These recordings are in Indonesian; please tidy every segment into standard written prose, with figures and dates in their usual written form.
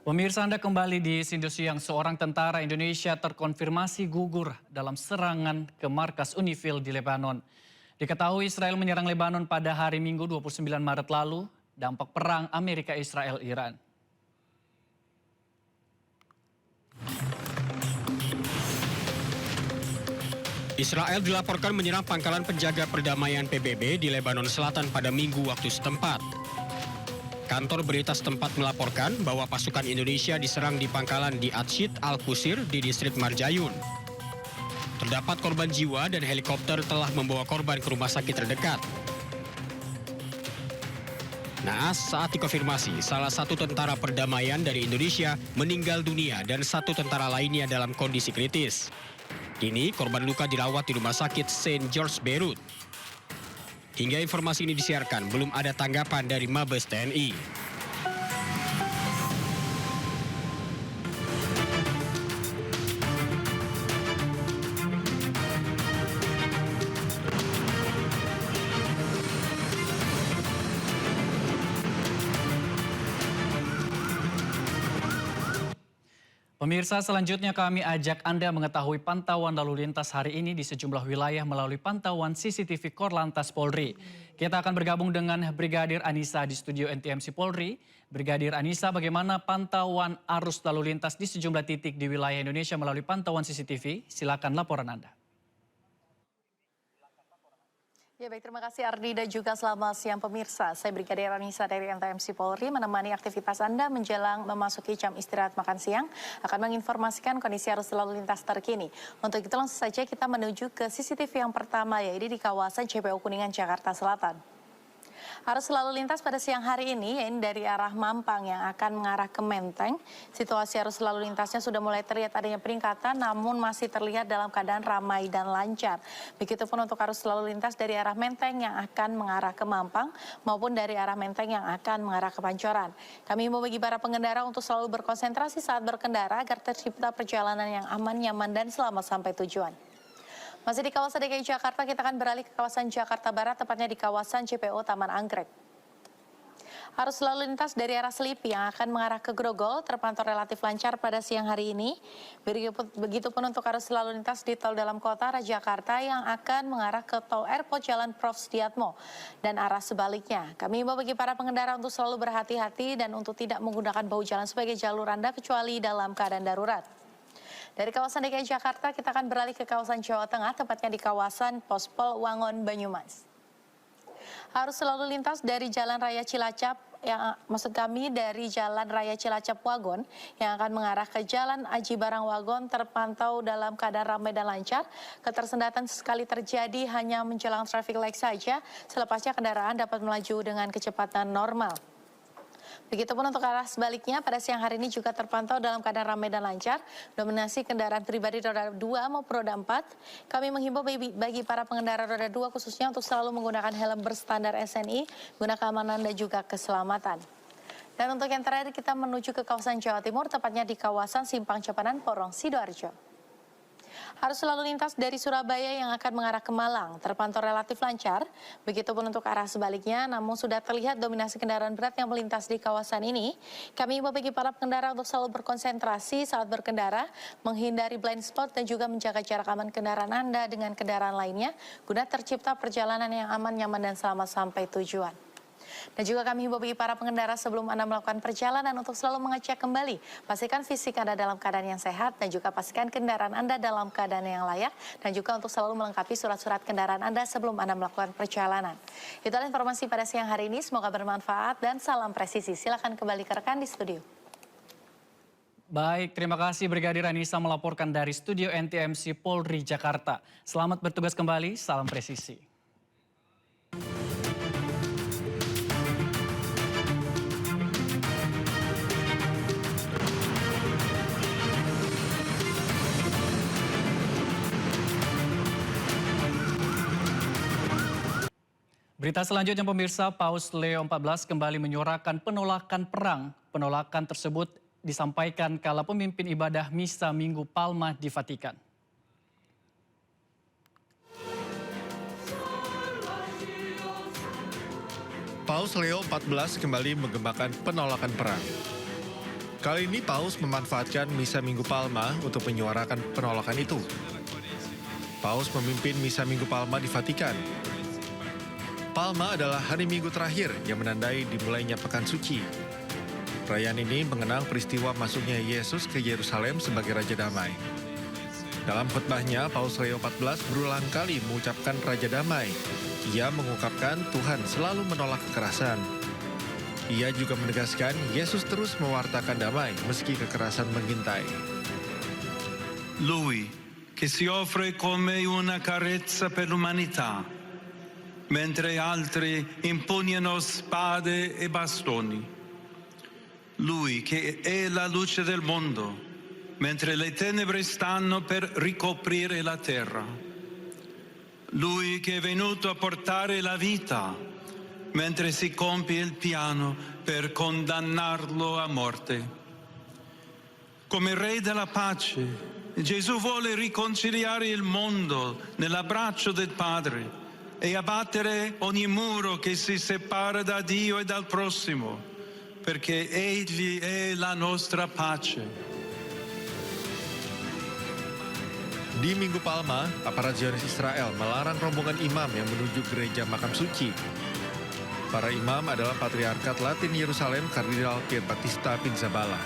Pemirsa, Anda kembali di Siang. Seorang tentara Indonesia terkonfirmasi gugur dalam serangan ke markas Unifil di Lebanon. Diketahui Israel menyerang Lebanon pada hari Minggu 29 Maret lalu, dampak perang Amerika-Israel-Iran. Israel dilaporkan menyerang pangkalan penjaga perdamaian PBB di Lebanon Selatan pada Minggu waktu setempat. Kantor berita setempat melaporkan bahwa pasukan Indonesia diserang di pangkalan di Atshid Al-Qusir di distrik Marjayun. Terdapat korban jiwa dan helikopter telah membawa korban ke rumah sakit terdekat. Naas, saat dikonfirmasi, salah satu tentara perdamaian dari Indonesia meninggal dunia dan satu tentara lainnya dalam kondisi kritis. Kini korban luka dirawat di rumah sakit St. George Beirut. Hingga informasi ini disiarkan, belum ada tanggapan dari Mabes TNI. Pemirsa, selanjutnya kami ajak Anda mengetahui pantauan lalu lintas hari ini di sejumlah wilayah melalui pantauan CCTV Korlantas Polri. Kita akan bergabung dengan Brigadir Anissa di studio NTMC Polri. Brigadir Anissa, bagaimana pantauan arus lalu lintas di sejumlah titik di wilayah Indonesia melalui pantauan CCTV? Silakan laporan Anda. Ya baik, terima kasih Ardi dan juga selamat siang pemirsa. Saya Brigadir Anissa dari NTMC Polri menemani aktivitas Anda menjelang memasuki jam istirahat makan siang akan menginformasikan kondisi arus lalu lintas terkini. Untuk itu langsung saja kita menuju ke CCTV yang pertama yaitu di kawasan JPU Kuningan, Jakarta Selatan. Arus lalu lintas pada siang hari ini yaitu dari arah Mampang yang akan mengarah ke Menteng. Situasi arus lalu lintasnya sudah mulai terlihat adanya peningkatan namun masih terlihat dalam keadaan ramai dan lancar. Begitupun untuk arus lalu lintas dari arah Menteng yang akan mengarah ke Mampang maupun dari arah Menteng yang akan mengarah ke Pancoran. Kami mau bagi para pengendara untuk selalu berkonsentrasi saat berkendara agar tercipta perjalanan yang aman, nyaman dan selamat sampai tujuan. Masih di kawasan DKI Jakarta, kita akan beralih ke kawasan Jakarta Barat, tepatnya di kawasan JPO Taman Anggrek. Arus lalu lintas dari arah Selipi yang akan mengarah ke Grogol terpantau relatif lancar pada siang hari ini. Begitupun untuk arus lalu lintas di tol dalam kota Jakarta yang akan mengarah ke tol Airport Jalan Prof. Sudiatmo dan arah sebaliknya. Kami mau bagi para pengendara untuk selalu berhati-hati dan untuk tidak menggunakan bahu jalan sebagai jalur Anda kecuali dalam keadaan darurat. Dari kawasan DKI Jakarta, kita akan beralih ke kawasan Jawa Tengah, tepatnya di kawasan Pospol Wangon, Banyumas. Arus lalu lintas dari Jalan Raya Cilacap, dari Jalan Raya Cilacap Wagon, yang akan mengarah ke Jalan Aji Barang Wagon terpantau dalam keadaan ramai dan lancar. Ketersendatan sekali terjadi hanya menjelang traffic light saja, selepasnya kendaraan dapat melaju dengan kecepatan normal. Begitupun untuk arah sebaliknya, pada siang hari ini juga terpantau dalam keadaan ramai dan lancar. Dominasi kendaraan pribadi roda 2 maupun roda 4. Kami menghimbau bagi para pengendara roda 2 khususnya untuk selalu menggunakan helm berstandar SNI, guna keamanan dan juga keselamatan. Dan untuk yang terakhir kita menuju ke kawasan Jawa Timur, tepatnya di kawasan Simpang Cipanan, Porong, Sidoarjo. Arus lalu lintas dari Surabaya yang akan mengarah ke Malang terpantau relatif lancar. Begitupun untuk arah sebaliknya, namun sudah terlihat dominasi kendaraan berat yang melintas di kawasan ini. Kami bagi para pengendara untuk selalu berkonsentrasi saat berkendara, menghindari blind spot dan juga menjaga jarak aman kendaraan Anda dengan kendaraan lainnya, guna tercipta perjalanan yang aman, nyaman dan selamat sampai tujuan. Dan juga kami himbau bagi para pengendara sebelum Anda melakukan perjalanan untuk selalu mengecek kembali. Pastikan fisik Anda dalam keadaan yang sehat dan juga pastikan kendaraan Anda dalam keadaan yang layak. Dan juga untuk selalu melengkapi surat-surat kendaraan Anda sebelum Anda melakukan perjalanan. Itulah informasi pada siang hari ini. Semoga bermanfaat dan salam presisi. Silakan kembali ke rekan di studio. Baik, terima kasih Brigadir Anissa melaporkan dari studio NTMC Polri Jakarta. Selamat bertugas kembali, salam presisi. Berita selanjutnya pemirsa, Paus Leo XIV kembali menyuarakan penolakan perang. Penolakan tersebut disampaikan kala pemimpin ibadah Misa Minggu Palma di Vatikan. Paus Leo XIV kembali menggemakan penolakan perang. Kali ini Paus memanfaatkan Misa Minggu Palma untuk menyuarakan penolakan itu. Paus memimpin Misa Minggu Palma di Vatikan. Palma adalah hari Minggu terakhir yang menandai dimulainya Pekan Suci. Perayaan ini mengenang peristiwa masuknya Yesus ke Yerusalem sebagai Raja Damai. Dalam khotbahnya, Paus Leo XIV berulang kali mengucapkan Raja Damai. Ia mengungkapkan Tuhan selalu menolak kekerasan. Ia juga menegaskan Yesus terus mewartakan damai meski kekerasan mengintai. Lui, che si offre come una carezza per l'umanità, mentre altri impugnano spade e bastoni. Lui che è la luce del mondo, mentre le tenebre stanno per ricoprire la terra. Lui che è venuto a portare la vita, mentre si compie il piano per condannarlo a morte. Come Re della pace, Gesù vuole riconciliare il mondo nell'abbraccio del Padre e abbattere ogni muro che si separa da Dio e dal prossimo, perché Egli è la nostra pace. Di Minggu Palma, aparat Zionis Israel melarang rombongan imam yang menuju gereja makam suci. Para imam adalah Patriarkat Latin Yerusalem Kardinal Pierbattista Pizzaballa.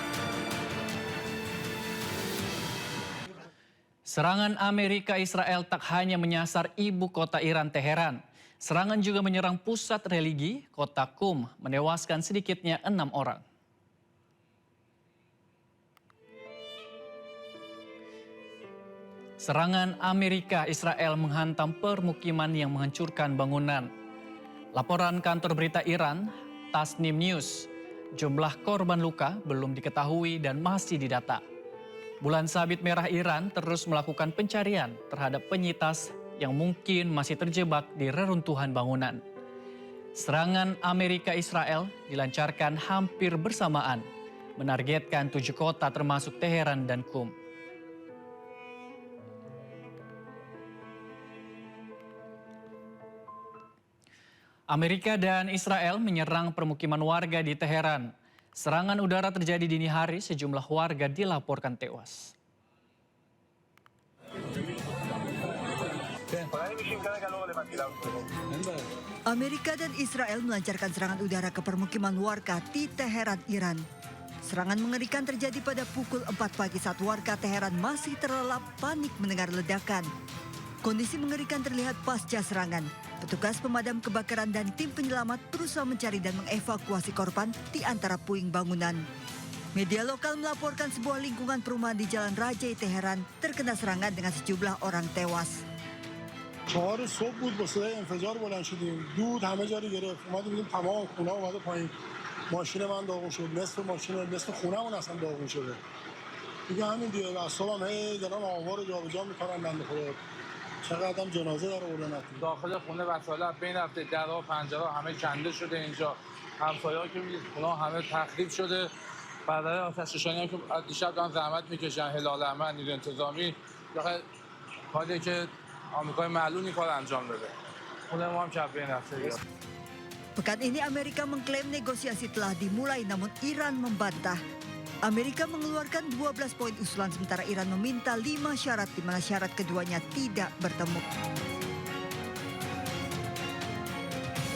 Serangan Amerika Israel tak hanya menyasar ibu kota Iran, Teheran. Serangan juga menyerang pusat religi, kota Qum, menewaskan sedikitnya 6 orang. Serangan Amerika Israel menghantam permukiman yang menghancurkan bangunan. Laporan kantor berita Iran, Tasnim News, jumlah korban luka belum diketahui dan masih didata. Bulan Sabit Merah Iran terus melakukan pencarian terhadap penyintas yang mungkin masih terjebak di reruntuhan bangunan. Serangan Amerika Israel dilancarkan hampir bersamaan, menargetkan 7 kota termasuk Teheran dan Qum. Amerika dan Israel menyerang permukiman warga di Teheran. Serangan udara terjadi dini hari, sejumlah warga dilaporkan tewas. Amerika dan Israel melancarkan serangan udara ke permukiman warga di Teheran, Iran. Serangan mengerikan terjadi pada pukul 4 pagi saat warga Teheran masih terlelap panik mendengar ledakan. Kondisi mengerikan terlihat pasca serangan. Petugas pemadam kebakaran dan tim penyelamat berusaha mencari dan mengevakuasi korban di antara puing bangunan. Media lokal melaporkan sebuah lingkungan perumahan di Jalan Rajai Teheran terkena serangan dengan sejumlah orang tewas. 4 صبح بود با صدای انفجار بلند شدیم دود همه جا رو گرفت اومدیم دیدیم تمام خونه اومده پایین ماشین من داغون شد نصف خونه‌مون اصلا داغون شده دیگه همین دیگه اعصابم هی دارن آوار رو جابجا می‌کنن بنده خدا چقدر هم جنازه داره اردن داخل خونه وسایل بین رفته درها و پنجره همه کنده شده اینجا همسایه‌ها که می‌بینید خونه همه تخریب شده برای آتش‌نشانی که دیشب دارن زحمت می‌کشن هلال احمر نیروی انتظامی داخل کاری که آمریکای معلومی کار انجام داده خونه ما هم کف بین رفته. Pekan ini Amerika mengklaim negosiasi telah dimulai namun Iran membantah. Amerika mengeluarkan 12 poin usulan sementara Iran meminta 5 syarat di mana syarat keduanya tidak bertemu.